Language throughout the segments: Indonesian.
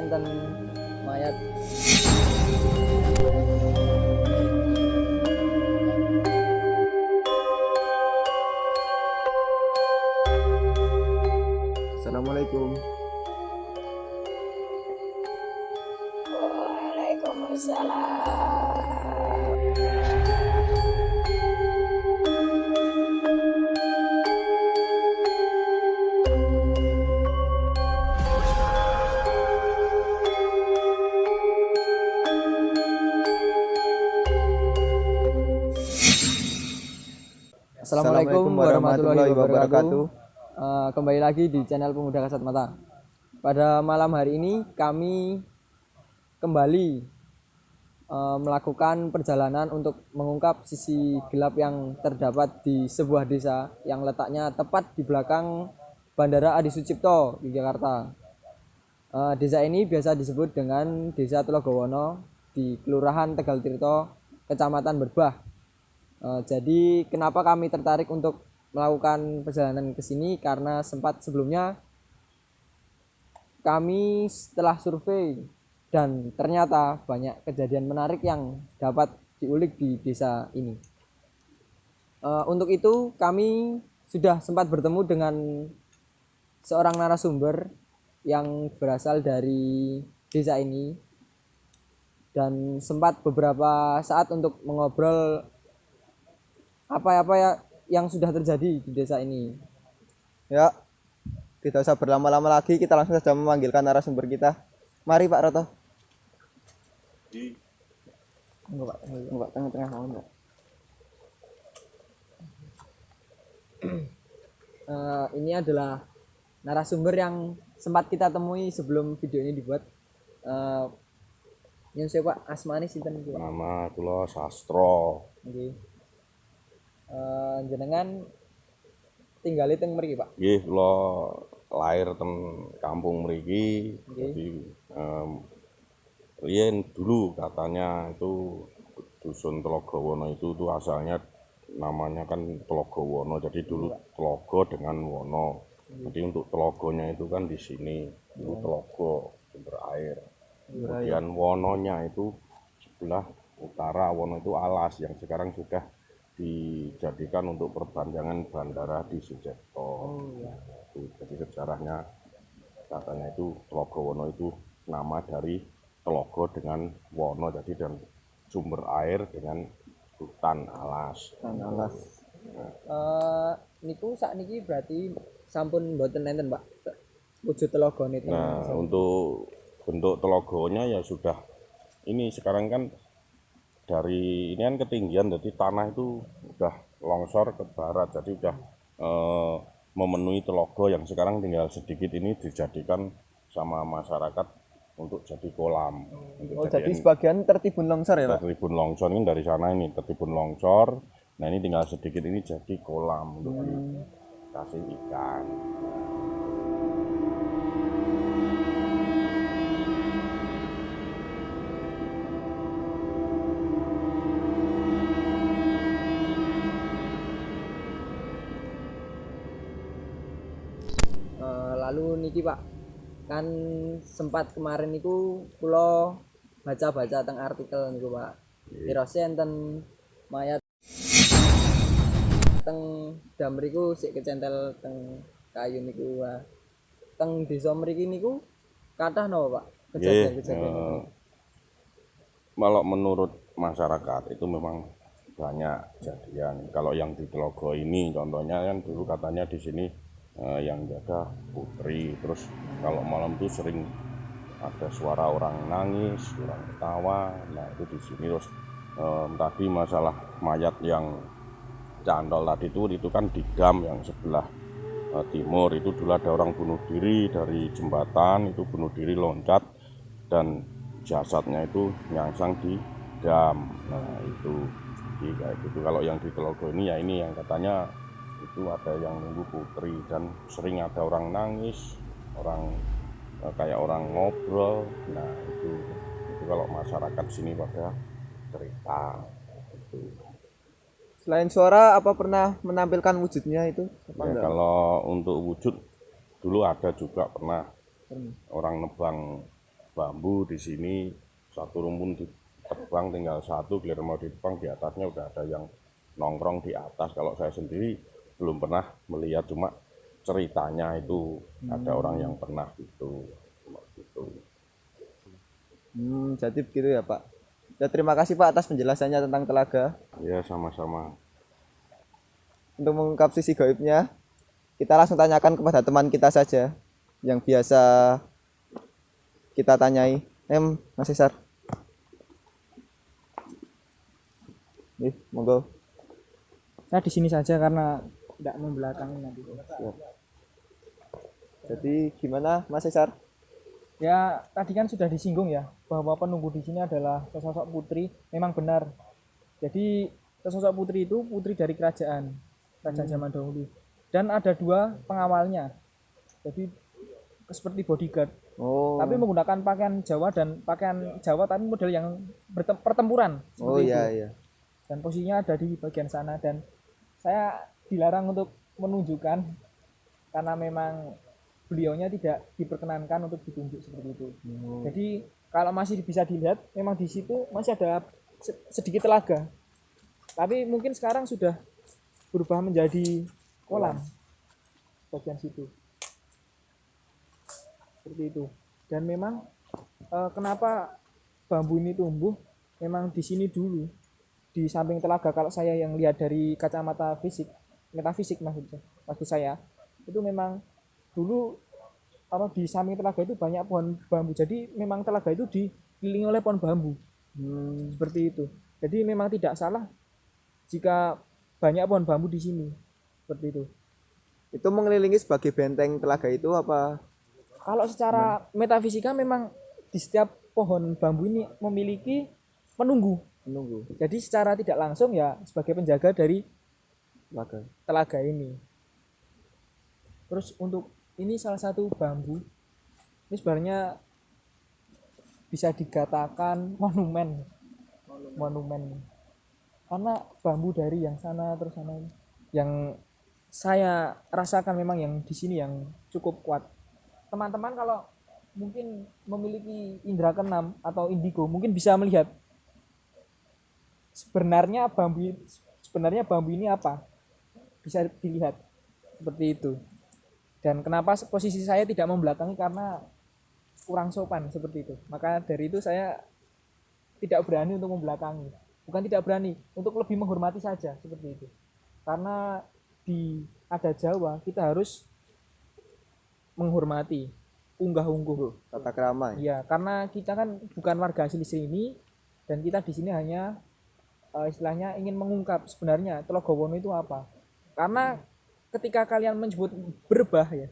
enten mayat. Assalamualaikum. Waalaikumsalam. Assalamualaikum warahmatullahi wabarakatuh. Kembali lagi di channel Pemuda Kasat Mata. Pada malam hari ini kami kembali melakukan perjalanan untuk mengungkap sisi gelap yang terdapat di sebuah desa yang letaknya tepat di belakang Bandara Adi Sucipto, Yogyakarta. Desa ini biasa disebut dengan Desa Telogowono di Kelurahan Tegal Tirto, Kecamatan Berbah. Jadi kenapa kami tertarik untuk melakukan perjalanan ke sini, karena sempat sebelumnya kami setelah survei dan ternyata banyak kejadian menarik yang dapat diulik di desa ini. Untuk itu kami sudah sempat bertemu dengan seorang narasumber yang berasal dari desa ini dan sempat beberapa saat untuk mengobrol apa-apa ya yang sudah terjadi di desa ini. Ya, tidak usah berlama-lama lagi, kita langsung saja memanggilkan narasumber kita. Mari Pak Roto. Enggak, tengah-tengah Pak. Ini adalah narasumber yang sempat kita temui sebelum video ini dibuat. Yang saya Pak asmane sinten Pak? Nama kula Sastro. Nggih. Jenengan tinggal teng mriki Pak? Nggih, kula lahir teng kampung mriki. Nggih. Jadi riyen dulu katanya itu dusun Telogowono itu tuh asalnya namanya kan Telogowono. Jadi dulu Telogo dengan Wono. Jadi untuk telogonya itu kan di sini dulu Telogo sumber air. Kemudian Wononya itu sebelah utara, Wono itu alas yang sekarang sudah dijadikan untuk perpanjangan bandara di Sucipto. Jadi sejarahnya katanya itu Telogowono itu nama dari Telogo dengan Wono, jadi dan sumber air dengan hutan alas. Niku sakniki berarti sampun mboten enten Pak wujud telogone. Nah, untuk bentuk telogonya ya sudah ini sekarang kan dari ini kan ketinggian, jadi tanah itu udah longsor ke barat, jadi udah memenuhi telogo yang sekarang tinggal sedikit ini dijadikan sama masyarakat untuk jadi kolam. Jadi sebagian tertimbun longsor ya Pak? Tertimbun longsor ini dari sana, ini tertimbun longsor. Nah ini tinggal sedikit ini jadi kolam untuk dikasih ikan. Lalu niki Pak, kan sempat kemarin niku kula baca-baca teng artikel niku Pak. Pirose enten mayat teng dam mriku sik kecentel teng kayu niku. Teng desa mriki niku kathah napa Pak kejadian-kejadian niku? Kalau menurut masyarakat itu memang banyak kejadian. Kalau yang di Telogo ini contohnya kan dulu katanya di sini yang jaga putri, terus kalau malam itu sering ada suara orang nangis, orang ketawa. Nah itu di sini. Terus tadi masalah mayat yang candol tadi itu kan di dam yang sebelah timur itu dulu ada orang bunuh diri dari jembatan, itu bunuh diri loncat dan jasadnya itu nyangsang di dam. Nah itu kayak gitu. Kalau yang di Telogo ini ya ini yang katanya itu ada yang nunggu putri dan sering ada orang nangis, orang kayak orang ngobrol. Nah itu kalau masyarakat sini pada cerita itu. Selain suara, apa pernah menampilkan wujudnya itu? Ya, kalau untuk wujud dulu ada juga pernah orang nebang bambu di sini, satu rumpun ditebang tinggal satu, giliran mau ditebang di atasnya udah ada yang nongkrong di atas. Kalau saya sendiri belum pernah melihat, cuma ceritanya itu ada orang yang pernah gitu. Jadi begitu ya Pak. Ya, terima kasih Pak atas penjelasannya tentang telaga. Ya sama-sama. Untuk mengungkap sisi gaibnya, kita langsung tanyakan kepada teman kita saja yang biasa kita tanyai. Mas Cesar. Nih, monggo. Saya di sini saja karena tidak membelakangi nanti. Jadi gimana Mas Cesar? Ya, tadi kan sudah disinggung ya bahwa penunggu di sini adalah sesosok putri. Memang benar. Jadi sesosok putri itu putri dari kerajaan zaman dahulu. Dan ada 2 pengawalnya. Jadi seperti bodyguard. Oh. Tapi menggunakan pakaian Jawa dan pakaian Jawa tapi model yang pertempuran Oh seperti itu. iya. Dan posisinya ada di bagian sana dan saya dilarang untuk menunjukkan karena memang beliaunya tidak diperkenankan untuk ditunjuk seperti itu. Jadi kalau masih bisa dilihat memang di situ masih ada sedikit telaga. Tapi mungkin sekarang sudah berubah menjadi kolam bagian situ. Seperti itu. Dan memang kenapa bambu ini tumbuh memang di sini dulu di samping telaga. Kalau saya yang lihat dari kacamata fisik, metafisik maksud saya, itu memang dulu di samping telaga itu banyak pohon bambu. Jadi memang telaga itu dikelilingi oleh pohon bambu. Seperti itu. Jadi memang tidak salah jika banyak pohon bambu di sini. Seperti itu. Itu mengelilingi sebagai benteng telaga itu apa? Kalau secara metafisika memang di setiap pohon bambu ini memiliki penunggu. Jadi secara tidak langsung ya sebagai penjaga dari telaga ini. Terus untuk ini salah satu bambu. Ini sebenarnya bisa dikatakan monumen. Karena bambu dari yang sana terus sana ini. Yang saya rasakan memang yang di sini yang cukup kuat. Teman-teman kalau mungkin memiliki indera keenam atau indigo mungkin bisa melihat sebenarnya bambu ini apa, bisa dilihat seperti itu. Dan kenapa posisi saya tidak membelakangi karena kurang sopan seperti itu. Maka dari itu saya tidak berani untuk membelakangi, bukan tidak berani, untuk lebih menghormati saja seperti itu. Karena di adat Jawa kita harus menghormati, unggah-ungguh, tata krama. Iya, karena kita kan bukan warga asli sini dan kita di sini hanya istilahnya ingin mengungkap sebenarnya Telogowono itu apa. Karena ketika kalian menyebut Berbah ya,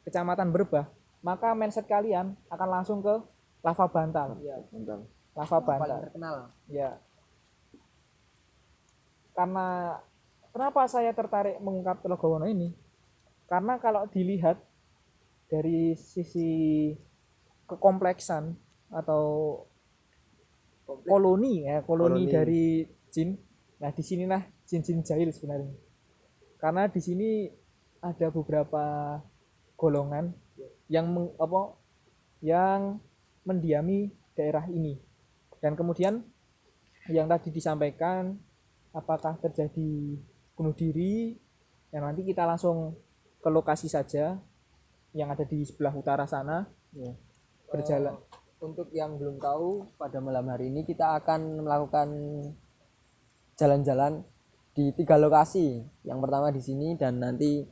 kecamatan Berbah, maka mindset kalian akan langsung ke Lava Bantal. Iya, Bantal. Lava Bantal. Paling terkenal. Ya. Karena kenapa saya tertarik mengungkap Telogowono ini? Karena kalau dilihat dari sisi kekompleksan atau koloni dari jin. Nah, di sinilah jin-jin jahil sebenarnya. Karena di sini ada beberapa golongan yang yang mendiami daerah ini. Dan kemudian yang tadi disampaikan apakah terjadi bunuh diri, yang nanti kita langsung ke lokasi saja yang ada di sebelah utara sana ya, berjalan. Untuk yang belum tahu, pada malam hari ini kita akan melakukan jalan-jalan di 3 lokasi. Yang pertama di sini dan nanti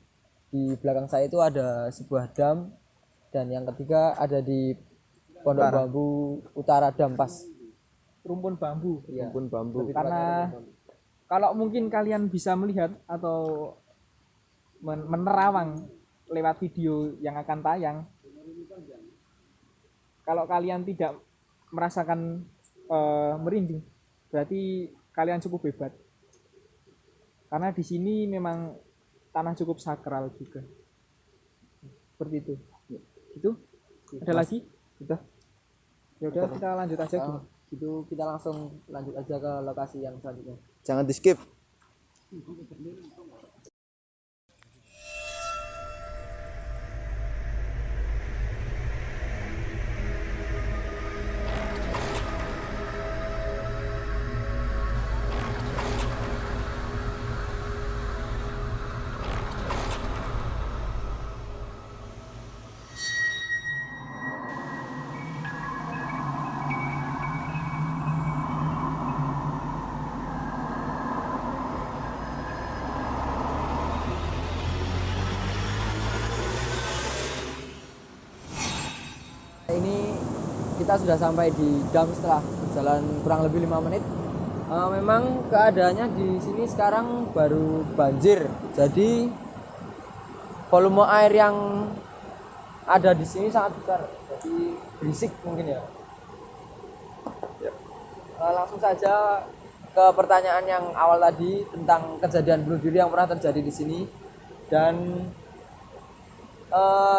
di belakang saya itu ada sebuah dam, dan yang ketiga ada di Pondok Bambu Utara Dampas. Rumpun bambu. Ya. Rumpun bambu. Karena kalau mungkin kalian bisa melihat atau menerawang lewat video yang akan tayang, kalau kalian tidak merasakan merinding, berarti kalian cukup hebat. Karena di sini memang tanah cukup sakral juga. Seperti itu. Itu? Ada lagi? Sudah. Ya udah, kita lanjut aja gitu. Gitu kita langsung lanjut aja ke lokasi yang selanjutnya. Jangan di skip. kita sudah sampai di dam setelah berjalan kurang lebih 5 menit. Memang keadaannya di sini sekarang baru banjir. Jadi volume air yang ada di sini sangat besar. Jadi berisik mungkin ya. Langsung saja ke pertanyaan yang awal tadi tentang kejadian bunuh diri yang pernah terjadi di sini, dan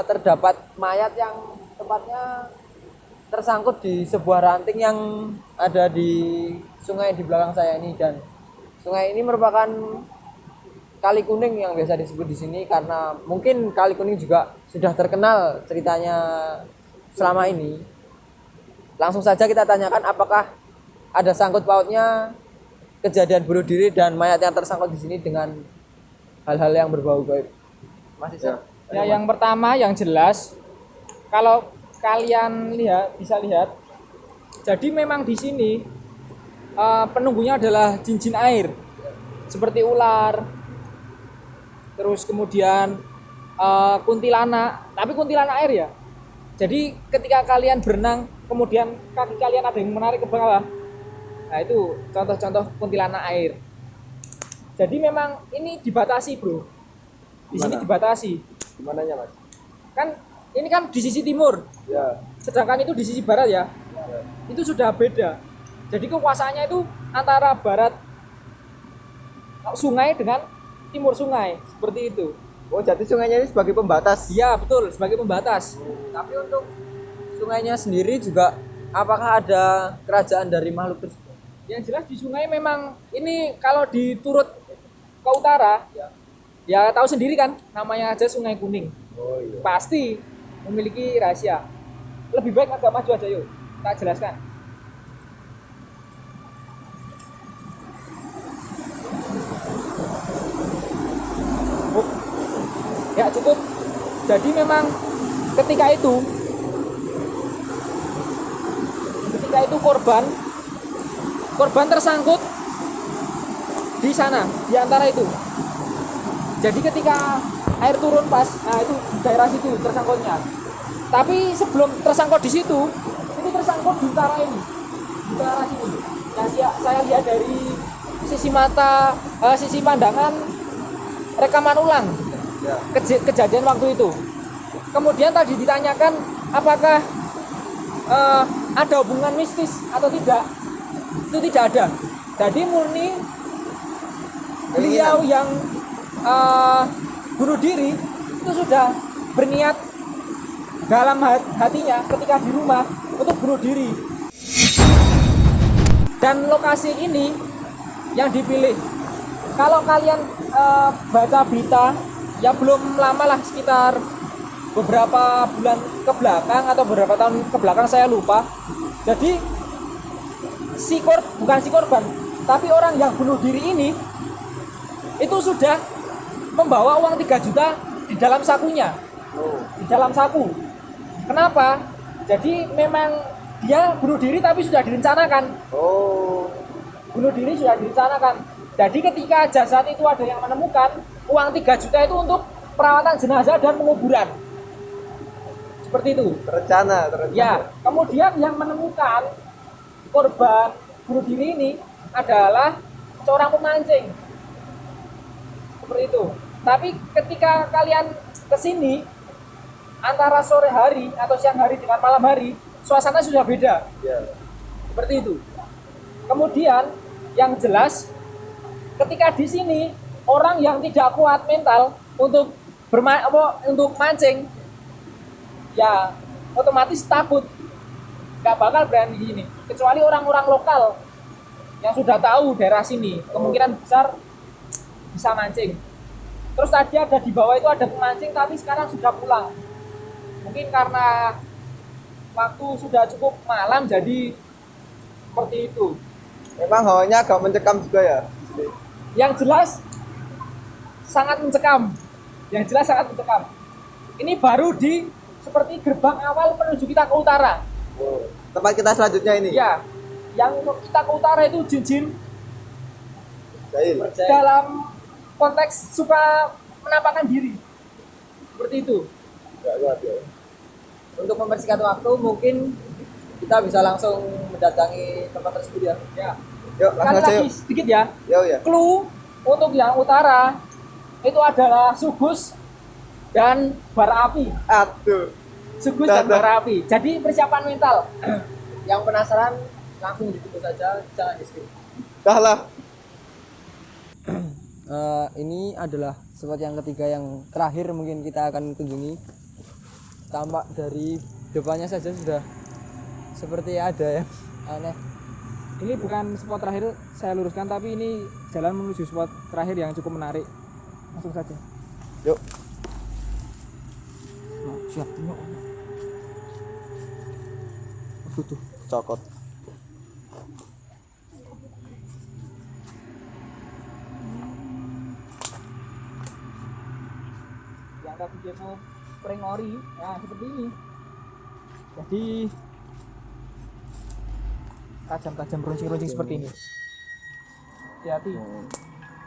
terdapat mayat yang tepatnya tersangkut di sebuah ranting yang ada di sungai di belakang saya ini. Dan sungai ini merupakan Kali Kuning yang biasa disebut di sini, karena mungkin Kali Kuning juga sudah terkenal ceritanya selama ini. Langsung saja kita tanyakan apakah ada sangkut pautnya kejadian bunuh diri dan mayat yang tersangkut di sini dengan hal-hal yang berbau gaib. Mas Isa? Ya, yang pertama yang jelas, kalau kalian bisa lihat, jadi memang di sini penunggunya adalah jin-jin air, seperti ular, terus kemudian kuntilanak, tapi kuntilanak air ya. Jadi ketika kalian berenang, kemudian kaki kalian ada yang menarik ke bawah, nah itu contoh-contoh kuntilanak air. Jadi memang ini dibatasi, bro. Di sini dibatasi. Gimana ya, Mas? Kan ini kan di sisi timur. Ya. Sedangkan itu di sisi barat ya. Itu sudah beda. Jadi kekuasaannya itu antara barat sungai dengan timur sungai, seperti itu. Oh, jadi sungainya ini sebagai pembatas. Iya, betul, sebagai pembatas. Tapi untuk sungainya sendiri juga, apakah ada kerajaan dari makhluk tersebut? Yang jelas di sungai memang ini kalau diturut ke utara, ya tahu sendiri kan, namanya aja Sungai Kuning. Oh iya. Pasti memiliki rahasia. Lebih baik agak maju aja yuk, tak jelaskan. Ya cukup. Jadi memang ketika itu korban tersangkut di sana, di antara itu. Jadi ketika air turun pas, nah itu di daerah situ tersangkutnya. Tapi sebelum tersangkut di situ, itu tersangkut di utara ini, di utara sini. Nah, saya lihat dari sisi mata, sisi pandangan rekaman ulang kejadian waktu itu. Kemudian tadi ditanyakan apakah ada hubungan mistis atau tidak. Itu tidak ada. Jadi murni beliau yang bunuh diri itu sudah berniat dalam hatinya ketika di rumah untuk bunuh diri. Dan lokasi ini yang dipilih. Kalau kalian baca berita ya belum lama lah, sekitar beberapa bulan ke belakang atau beberapa tahun ke belakang, saya lupa. Jadi bukan si korban, tapi orang yang bunuh diri ini itu sudah membawa uang 3 juta di dalam sakunya. Di dalam saku. Kenapa? Jadi memang dia bunuh diri tapi sudah direncanakan. Bunuh diri sudah direncanakan. Jadi ketika jasad itu ada yang menemukan, uang 3 juta itu untuk perawatan jenazah dan penguburan. Seperti itu. Terencana. Ya, kemudian yang menemukan korban bunuh diri ini adalah seorang pemancing. Seperti itu. Tapi ketika kalian kesini antara sore hari atau siang hari dengan malam hari, suasana sudah beda. Seperti itu. Kemudian yang jelas ketika di sini orang yang tidak kuat mental untuk mancing, ya otomatis takut, nggak bakal berani di sini. Kecuali orang-orang lokal yang sudah tahu daerah sini, kemungkinan besar bisa mancing. Terus tadi ada di bawah itu ada pemancing, tapi sekarang sudah pulang. Mungkin karena waktu sudah cukup malam, jadi seperti itu. Memang hawanya agak mencekam juga ya. Yang jelas sangat mencekam. Ini baru di seperti gerbang awal menuju kita ke utara. Tempat kita selanjutnya ini. Ya, yang kita ke utara itu jin-jin Jahil. dalam konteks suka menampakkan diri. Seperti itu. Untuk mempersingkat waktu, mungkin kita bisa langsung mendatangi tempat tersebut ya. Ya. Yuk, Sekali langsung aja lagi yuk. sedikit ya. Yo ya. Clue untuk yang utara itu adalah sugus dan bara api. Aduh. Sugus dan bara api. Jadi persiapan mental. Yang penasaran langsung ditutup saja, jangan di skip. Dah lah. Ini adalah spot yang ketiga yang terakhir mungkin kita akan kunjungi. Tampak dari depannya saja sudah seperti ada yang aneh. Ini bukan spot terakhir, saya luruskan, tapi ini jalan menuju spot terakhir yang cukup menarik. Langsung saja. Yuk. Nah, siap. Yuk. Tuh. Cokot. Yang tadi dia mau prank ori, nah seperti ini. Jadi tajam-tajam runcing-runcing seperti ini. Hati-hati.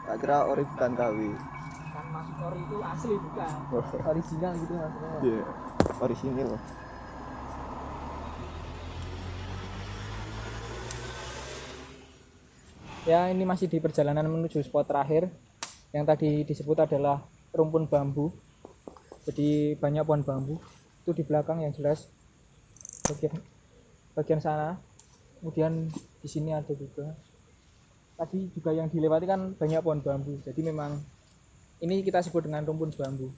Tak kira ori bukan kawi. Kan masuk ori itu asli bukan original gitu maksudnya. Iya. Orisinil. Ya, ini masih di perjalanan menuju spot terakhir. Yang tadi disebut adalah rumpun bambu. Jadi banyak pohon bambu. Itu di belakang yang jelas bagian sana. Kemudian di sini ada juga. Tadi juga yang dilewati kan banyak pohon bambu. Jadi memang ini kita sebut dengan rumpun bambu.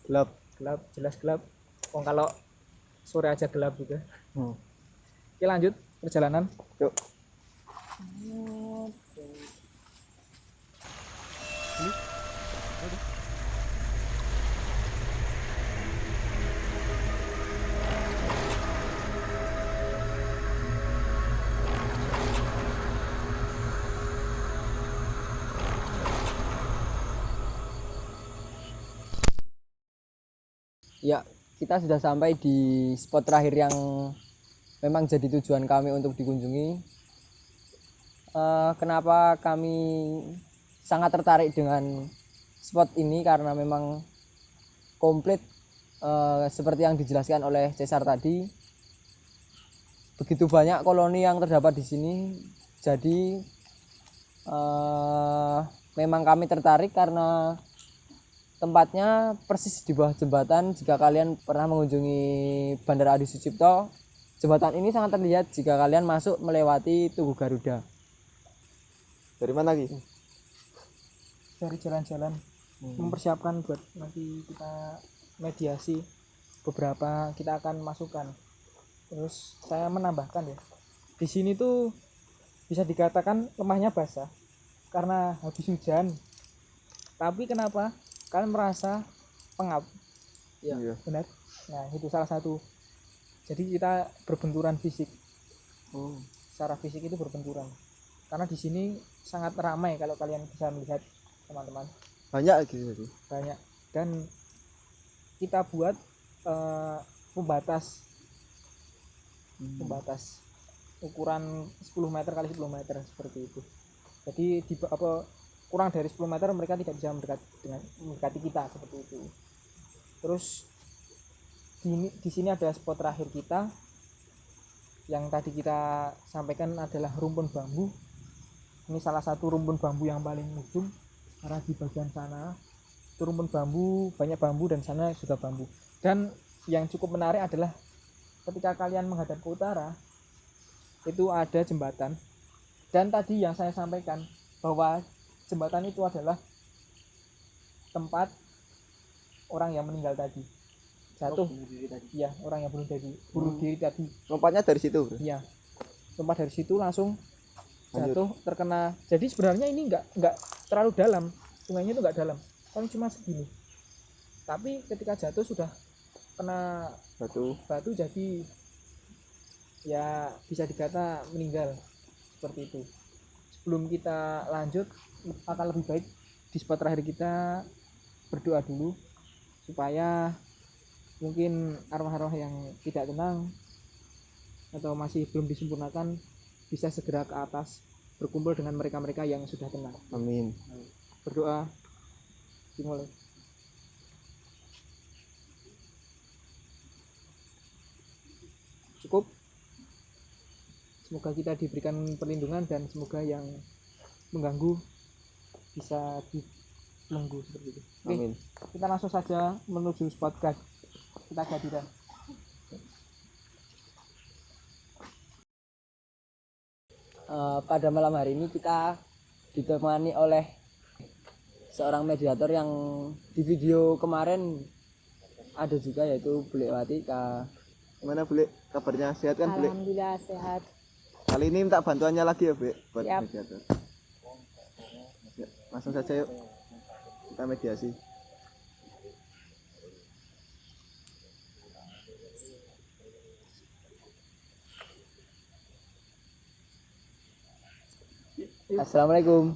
Gelap. Gelap, jelas gelap. Kalau sore aja gelap juga. Oke, lanjut perjalanan. Yuk. Ya, kita sudah sampai di spot terakhir yang memang jadi tujuan kami untuk dikunjungi. Kenapa kami sangat tertarik dengan spot ini karena memang komplit seperti yang dijelaskan oleh Cesar tadi. Begitu banyak koloni yang terdapat di sini, jadi memang kami tertarik karena tempatnya persis di bawah jembatan. Jika kalian pernah mengunjungi Bandara Adi Sucipto, jembatan ini sangat terlihat jika kalian masuk melewati Tugu Garuda. Dari mana lagi? Dari jalan-jalan mempersiapkan buat nanti kita mediasi beberapa kita akan masukkan. Terus saya menambahkan ya, di sini tuh bisa dikatakan lemahnya basah karena habis hujan. Tapi kenapa kalian merasa pengap? Ya, Iya. Benar. Nah, itu salah satu. Jadi kita berbenturan fisik. Secara fisik itu berbenturan. Karena di sini sangat ramai kalau kalian bisa melihat teman-teman. Banyak gitu tadi. Banyak. Dan kita buat pembatas ukuran 10 meter kali 10 meter seperti itu. Jadi kurang dari 10 meter mereka tidak bisa mendekati kita seperti itu. Terus di sini ada spot terakhir kita yang tadi kita sampaikan adalah rumpun bambu. Ini salah satu rumpun bambu yang paling ujung karena di bagian sana itu rumpun bambu, banyak bambu dan sana juga bambu. Dan yang cukup menarik adalah ketika kalian menghadap ke utara itu ada jembatan. Dan tadi yang saya sampaikan bahwa jembatan itu adalah tempat orang yang meninggal tadi jatuh. Iya, orang yang bunuh diri tadi. Lompatnya dari situ, bro. Iya, tempat dari situ langsung jatuh terkena. Jadi sebenarnya ini nggak terlalu dalam, sungainya itu nggak dalam, kan cuma segini. Tapi ketika jatuh sudah kena batu jadi ya bisa dikata meninggal seperti itu. Sebelum kita lanjut akan lebih baik di spot terakhir kita berdoa dulu supaya mungkin arwah-arwah yang tidak tenang atau masih belum disempurnakan bisa segera ke atas berkumpul dengan mereka-mereka yang sudah tenang. Amin. Berdoa dimulai. cukup. Semoga kita diberikan perlindungan dan semoga yang mengganggu bisa dibelenggu seperti itu. Oke, Amin. kita langsung saja menuju spot guide. Kita gadiran. Pada malam hari ini kita ditemani oleh seorang mediator yang di video kemarin ada juga, yaitu Bule Wati. Gimana Bule? Kabarnya sehat kan Bule? Alhamdulillah sehat. Kali ini minta bantuannya lagi ya Bule buat Siap. mediator. Ya, langsung saja yuk kita mediasi. Assalamualaikum.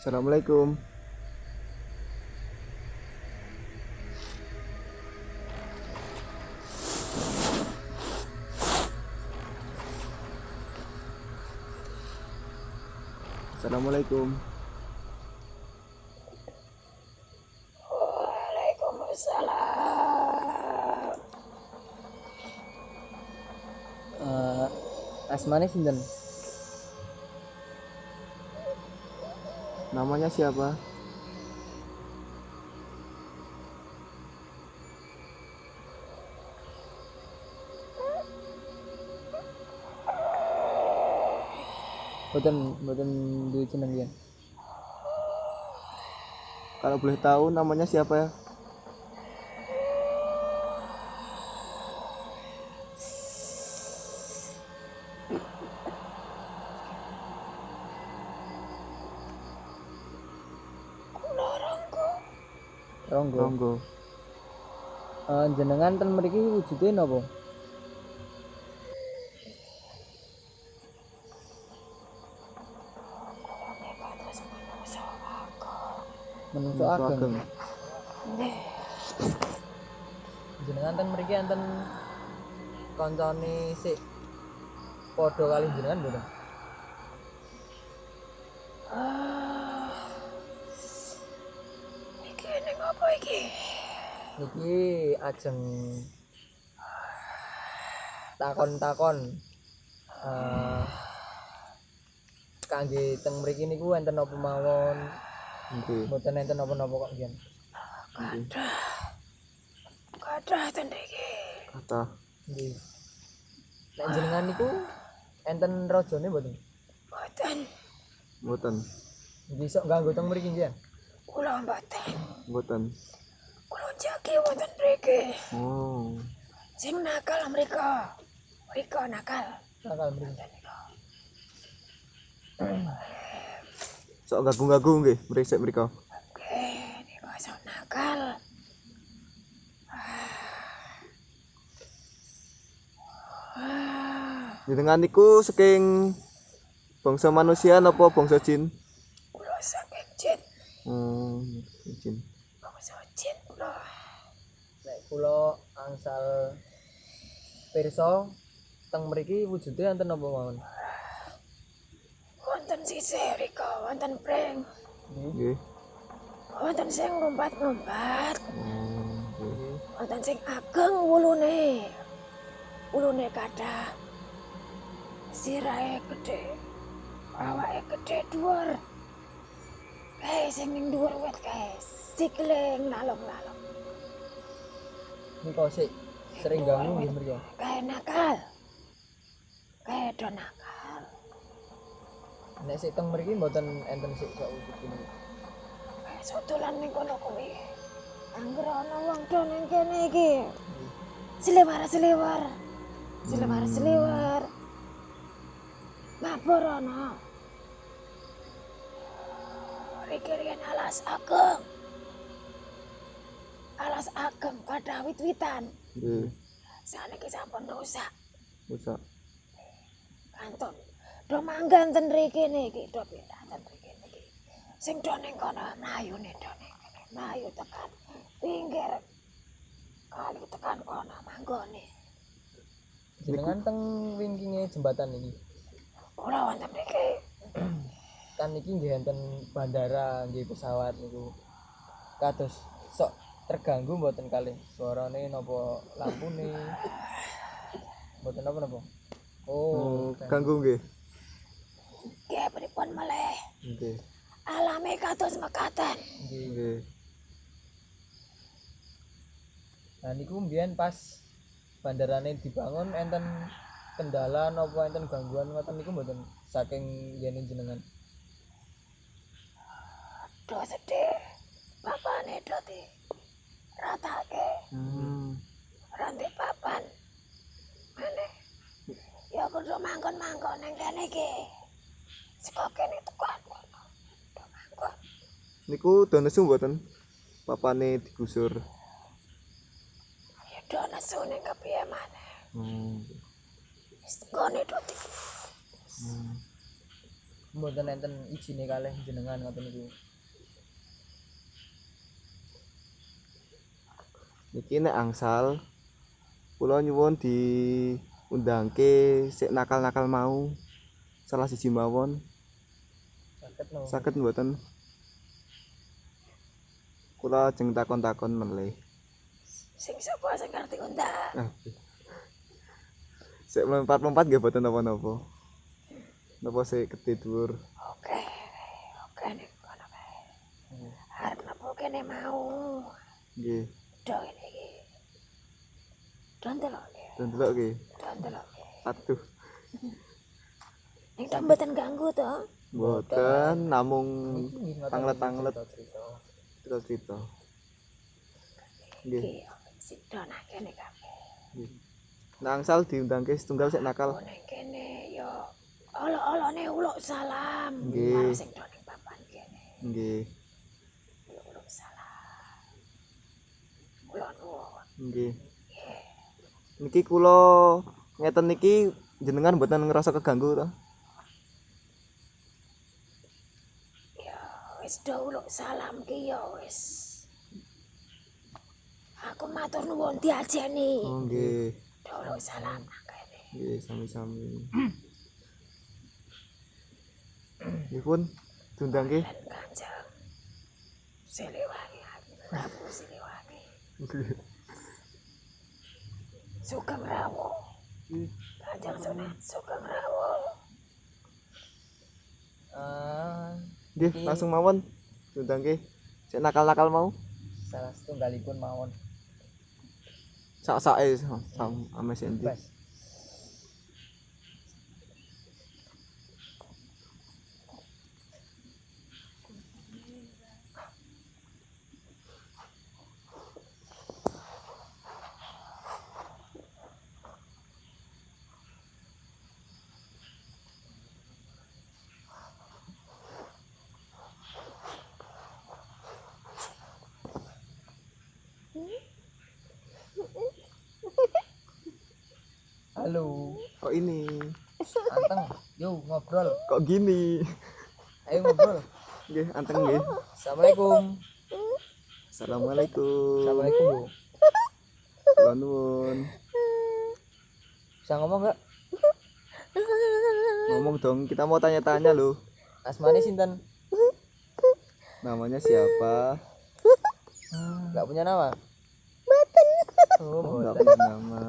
Assalamualaikum. Assalamualaikum. Asmane sinten? Namanya siapa? Mboten duwe jeneng ya. Kalau boleh tahu namanya siapa ya? Ronggo. Ronggo. Jenengan ten mriki wujude napa? Menungso ageng. Jenengan ten mriki enten kancane sik padha kali jenengan mboten? Iki ajeng takon-takon kangge teng mriki niku enten apa mawon? Nggih. Mboten enten napa-napa kok nggih. Kathah ten iki. Kata Nggih. Nek jenengan niku enten rajane mboten? Mboten. mboten. Nggih sok ganggu teng mriki nggih. Kula mboten. Mboten. Kula jagi wonten mriki. Oh. Sing nakal mriko. Mriko nakal. Nakal mriki. Sok gagung-gagung nggih mresik mriko. Niku sok nakal. Jenengan niku saking bangsa manusia napa bangsa jin? Kula saking jin. Jin. Bangsa jin kula. Nek kula angsal pirsa teng mriki wujude enten napa mawon? Wonten sisih mriko, wonten pring. Nggih. Wonten sing ngumpat-ngumpat. Nggih. Wonten sing ageng wulune. Wulune kathah. Sirahe gedhe. Awake gedhe dhuwur. Kae sing ning dhuwur wit kae. Sikile ngalong-ngalong. Niku sik sering ganggu nggih mriki. Kae nakal. Kae do nakal. Nek sik teng mriki mboten enten sik sak wujud niku. Kae sodolan ning kono kuwi. Angger ana wong do ning kene iki. Selewar-selewar. Selewar-selewar. Mabur ana. Iki riyen alas ageng. Alas ageng kathah wit-witan. Nggih. Saniki sampun rusak. Rusak. Kantun. Do manggan ten mriki niki, do pindah ten mriki niki. Sing do ning kono mlayune do ning kene. Mlayu tekan pinggir kali tekan kono manggone. Jenengan teng wingkinge jembatan iki. Kula wonten mriki. Kan iki nggih enten bandara, nggih pesawat niku. Kados sok terganggu mboten kalih suarane napa lampune mboten napa-napa. Oh, Ganggu nggih. Nggih pripun malih? Nggih. Alame kados mekaten. Nggih. Nah niku mbiyen pas bandarane dibangun enten kendala napa enten gangguan ngoten niku mboten saking yen jenengan. Do sedih. Bapane dadi ratake. Ranti papan. Maneh. Ya kudu mangkon-mangkon nang kene iki. Saka kene tekan kono. Do mangkon. Niku do nesu mboten? Papane digusur. Ya do nesu ning kepiye maneh. Wis gone do di. Mboten enten ijine kalih jenengan ngoten niku. Niki nek angsal kula nyuwun diundangke sik nakal-nakal mau. Salah siji mawon. Saged no. Saged mboten? Kula jeng takon-takon melih. Sing sapa sing ngerti undang? Sik melompat-lompat nggih mboten napa-napa. Napa sik gedhe dhuwur. Oke. Oke ning kono kae. Arep napa kene mau. Nggih. Do ini iki. Dandelok iki. Delok nggih. Dandelok iki. Aduh, Ning tak mboten ganggu to. mboten namung tanglet-tanglet cerita. cerita. Nggih. Iki sik do nang kene kabeh. Nah, angsal diundangke setunggal sik nakal. Nang kene yo olo-olone uluk salam. Nggih. Karo sing do ning papan kene. Nggih. Uluk salam. Kula nuwun. Nggih. Niki kula ngeten niki jenengan mboten ngerasa keganggu to? Ya wis do uluk salam ki yo wis. Aku matur nuwun diajeni. Oh nggih. Do uluk salam nang kene. Nggih, sami-sami. Nggih pun diundangke. Dan Kanjeng Siliwangi, Prabu Siliwangi. Sugeng Rawuh. Kanjeng Sunan Sugeng Rawuh. Nggih, langsung mawon diundangke. Sik nakal-nakal mau. Salah setunggalipun mawon. Sak-sake ame sendi. Bas. Halo, Kok ini? anteng. Yo ngobrol. Kok gini? Ayo ngobrol. Nggih, anteng nggih. Assalamualaikum. Assalamualaikum. Assalamualaikum, Bu. Kula nuwun. Bisa ngomong enggak? Ngomong dong, kita mau tanya-tanya loh. Asmane sinten? Namanya siapa? Enggak punya nama? Oh, Oh, enggak mboten. punya nama.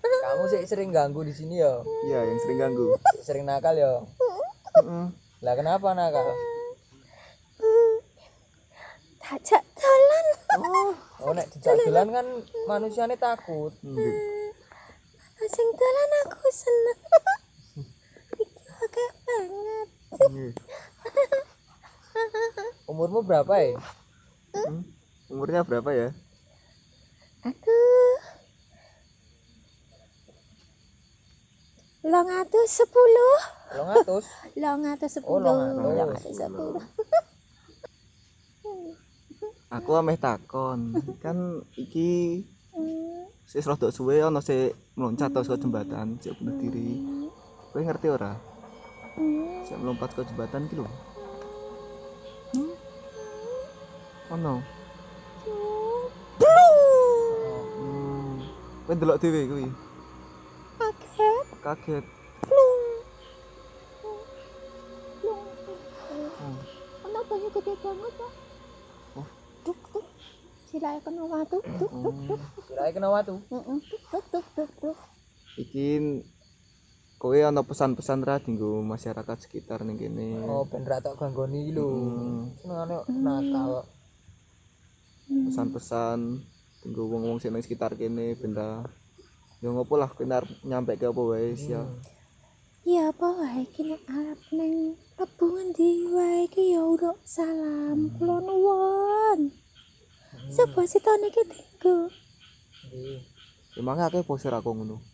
Kamu sih sering ganggu di sini ya. Iya, yang sering ganggu. Sering nakal ya. Lah kenapa nakal? Tajak dolan. Oh, nek dijak dolan kan manusiane takut. Nggih. Sing dolan aku seneng. Iki akeh banget. Nggih. Umurmu berapa ya? Umurnya berapa ya? Aduh. 10. 200. 10. Oh, 200. 10. Aku ameh takon. Kan iki wis rada suwe ana sik meloncat saka jembatan, sik bunuh diri. Kowe ngerti ora? Sik melompat ke jembatan iki lho. Ono. Kowe ndelok dhewe kuwi. Kaget. Ono banyu gede banget, Pak. Oh. Duk. Silake kena watu, tuk tuk tuk. Silake kena watu. Heeh, tuk tuk tuk tuk. Iki kowe ana pesan-pesan ra dinggo masyarakat sekitar ning kene. Oh, ben ra tok ganggoni iki lho. Senengane nakal. Pesan-pesan dinggo wong-wong sing nang sekitar kene ben ra yo ngopo lah kena nyampe ke apa wae ya. Ya apa wae iki nek arep ning Lebu ngendi wae iki ya uruk salam kula nuwun. Sapa sitone iki tinggo? Nggih. Emang akeh poser aku ngono.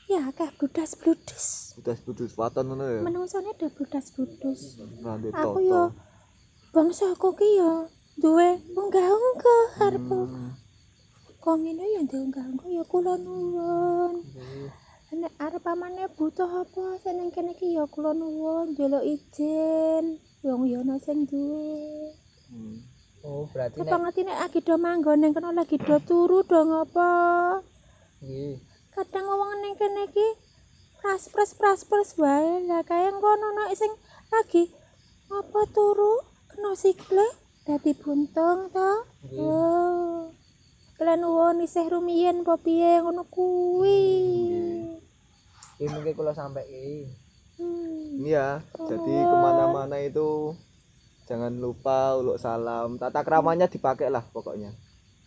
Ya akeh bludas-bludes. Budus waton ngono ya. Menungsone do bludas-bludes. Rambut Aku toto. ya bangsaku ki ya duwe unggah-unggah arep kok ngene ya unggah-unggah ya kula nuwun. Nek arep pamane butuh apa seneng kene iki ya kula nuwun njaluk izin wong ya ana sing duwe. Oh, berarti Apa ngerti nek lagi do manggon ning kene lagi do turu do ngopo. nggih. Kadang wong ning kene iki pras wae lah kaya ngono nek sing lagi apa turu kena sikile dadi buntung to. Oh. Kalian nuwun isih rumiyin apa piye ngono kuwi. Iki mungkin kula sampai iki. Iya, jadi kemana-mana itu jangan lupa uluk salam. Tata keramanya dipakai lah pokoknya.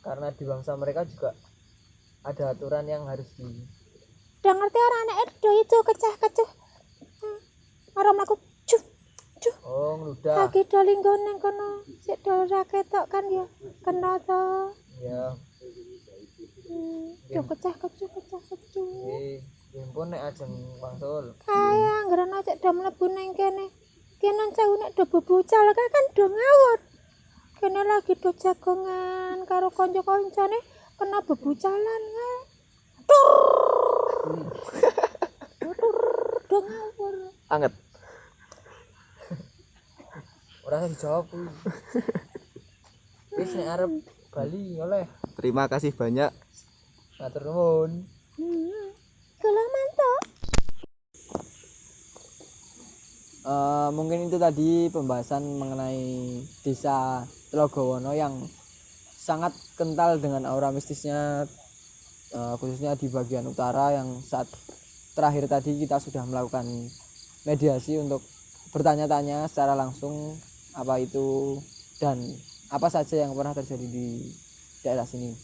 Karena di bangsa mereka juga ada aturan yang harus di Udah ngerti ora anak do itu kecah-kecah. Ora mlaku cuh cuh. oh ngludah. Lagi do linggo ning kono. Sik do ra ketok kan ya. Kena to. Ya. Do kecah-kecah. Nggih. Nggih pun nek ajeng wangsul. Kaya anggaran cek do mlebu ning kene. Kene cewek nek do bebocal kan do ngawur. Kene lagi do jagongan karo kanca-kancane kena bebocalan kae. Do ngawur. Anget. Ora usah dijawab kuwi. Wis nek arep Bali oleh. Terima kasih banyak. Matur nuwun. Kula mantap. Mungkin itu tadi pembahasan mengenai desa Telogowono yang sangat kental dengan aura mistisnya, khususnya di bagian utara yang saat terakhir tadi kita sudah melakukan mediasi untuk bertanya-tanya secara langsung apa itu dan apa saja yang pernah terjadi di daerah sini.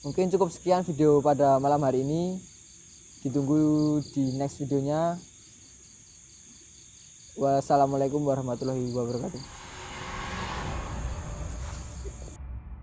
Mungkin cukup sekian video pada malam hari ini. Ditunggu di next videonya. Wassalamualaikum warahmatullahi wabarakatuh.